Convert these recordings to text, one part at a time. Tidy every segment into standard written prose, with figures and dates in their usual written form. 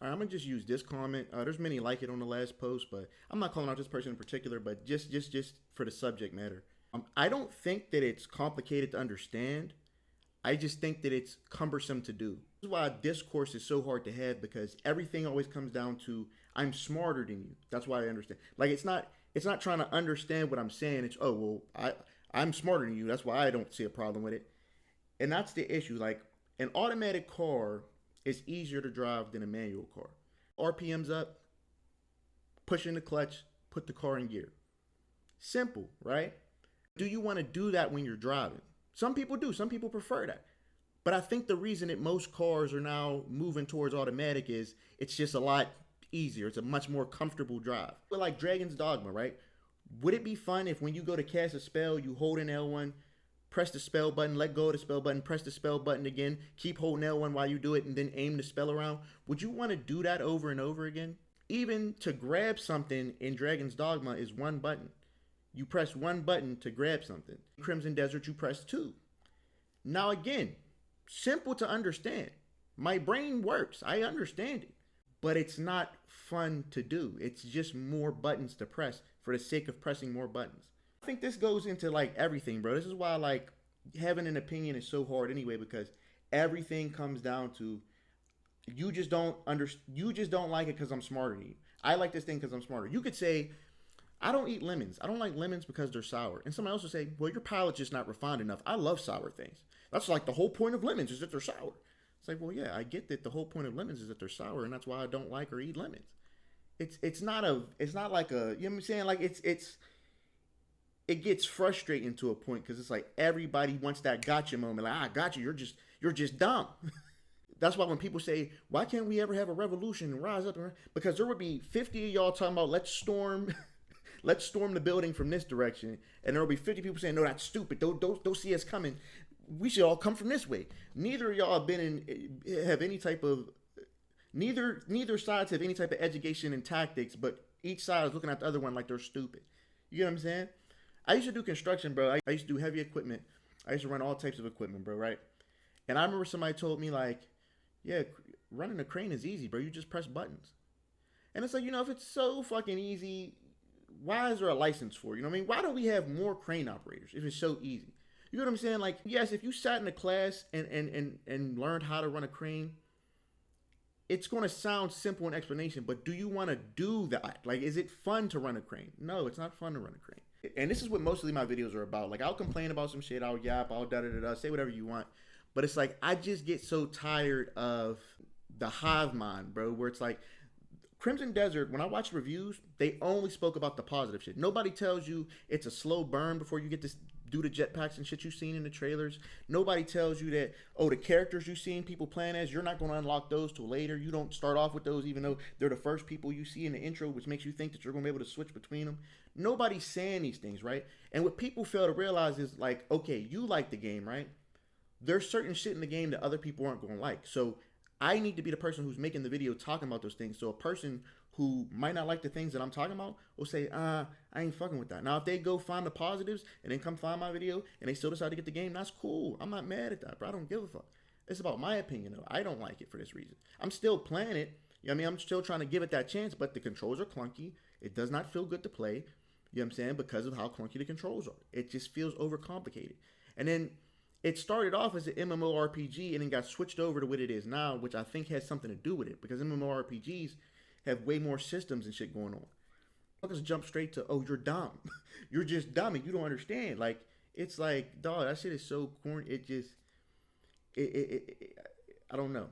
I'm gonna just use this comment. There's many like it on the last post, but I'm not calling out this person in particular, but just for the subject matter. I don't think that it's complicated to understand. I just think that it's cumbersome to do. This is why discourse is so hard to have, because everything always comes down to I'm smarter than you. That's why I understand. Like it's not trying to understand what I'm saying. It's oh well I'm smarter than you. That's why I don't see a problem with it. And that's the issue. Like an automatic car is easier to drive than a manual car. RPMs up, pushing the clutch, put the car in gear. Simple, right? Do you want to do that when you're driving? Some people do. Some people prefer that. But I think the reason that most cars are now moving towards automatic is it's just a lot easier. It's a much more comfortable drive. But like Dragon's Dogma, right? Would it be fun if when you go to cast a spell, you hold in L1, press the spell button, let go of the spell button, press the spell button again, keep holding L1 while you do it, and then aim the spell around? Would you want to do that over and over again? Even to grab something in Dragon's Dogma is one button. You press one button to grab something. Crimson Desert, you press two. Now again, simple to understand. My brain works. I understand it. But it's not fun to do. It's just more buttons to press for the sake of pressing more buttons. I think this goes into like everything, bro. This is why like having an opinion is so hard anyway, because everything comes down to you just don't like it because I'm smarter than you. I like this thing because I'm smarter. You could say, I don't eat lemons. I don't like lemons because they're sour. And somebody else will say, well, your palate's just not refined enough. I love sour things. That's like the whole point of lemons is that they're sour. It's like, well, yeah, I get that the whole point of lemons is that they're sour, and that's why I don't like or eat lemons. It's not like a, you know what I'm saying? Like it gets frustrating to a point because it's like everybody wants that gotcha moment. Like, I got you. You're just dumb. That's why when people say, why can't we ever have a revolution and rise up? Because there would be 50 of y'all talking about let's storm the building from this direction, and there will be 50 people saying, no, that's stupid. Don't see us coming. We should all come from this way. Neither of y'all have any type of neither sides have any type of education and tactics, but each side is looking at the other one like they're stupid. You get what I'm saying? I used to do construction, bro. I used to do heavy equipment. I used to run all types of equipment, bro, right? And I remember somebody told me like, yeah, running a crane is easy, bro. You just press buttons. And it's like, if it's so fucking easy, why is there a license for it? You know what I mean? Why don't we have more crane operators if it's so easy? You know what I'm saying? Like, yes, if you sat in a class and learned how to run a crane, it's going to sound simple in explanation, but do you want to do that? Like, is it fun to run a crane? No, it's not fun to run a crane. And this is what mostly my videos are about. Like, I'll complain about some shit, I'll yap, I'll da-da-da-da, say whatever you want. But it's like, I just get so tired of the hive mind, bro, where it's like, Crimson Desert, when I watch reviews, they only spoke about the positive shit. Nobody tells you it's a slow burn before you get to do the jetpacks and shit you've seen in the trailers. Nobody tells you that, oh, the characters you've seen people playing as, you're not going to unlock those till later. You don't start off with those even though they're the first people you see in the intro, which makes you think that you're going to be able to switch between them. Nobody's saying these things, right? And what people fail to realize is like, okay, you like the game, right? There's certain shit in the game that other people aren't going to like. So I need to be the person who's making the video talking about those things. So a person who might not like the things that I'm talking about will say, I ain't fucking with that. Now, if they go find the positives and then come find my video and they still decide to get the game, that's cool. I'm not mad at that, bro. I don't give a fuck. It's about my opinion, though. I don't like it for this reason. I'm still playing it. You know what I mean? I'm still trying to give it that chance, but the controls are clunky. It does not feel good to play. You know what I'm saying? Because of how clunky the controls are. It just feels overcomplicated. And then it started off as an MMORPG and then got switched over to what it is now, which I think has something to do with it, because MMORPGs have way more systems and shit going on. Fuckers jump straight to, oh, you're dumb. You're just dumb and you don't understand. Like, it's like, dog, that shit is so corny. It just, I don't know.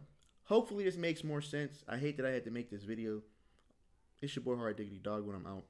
Hopefully this makes more sense. I hate that I had to make this video. It's your boy Hard Diggity Dog when I'm out.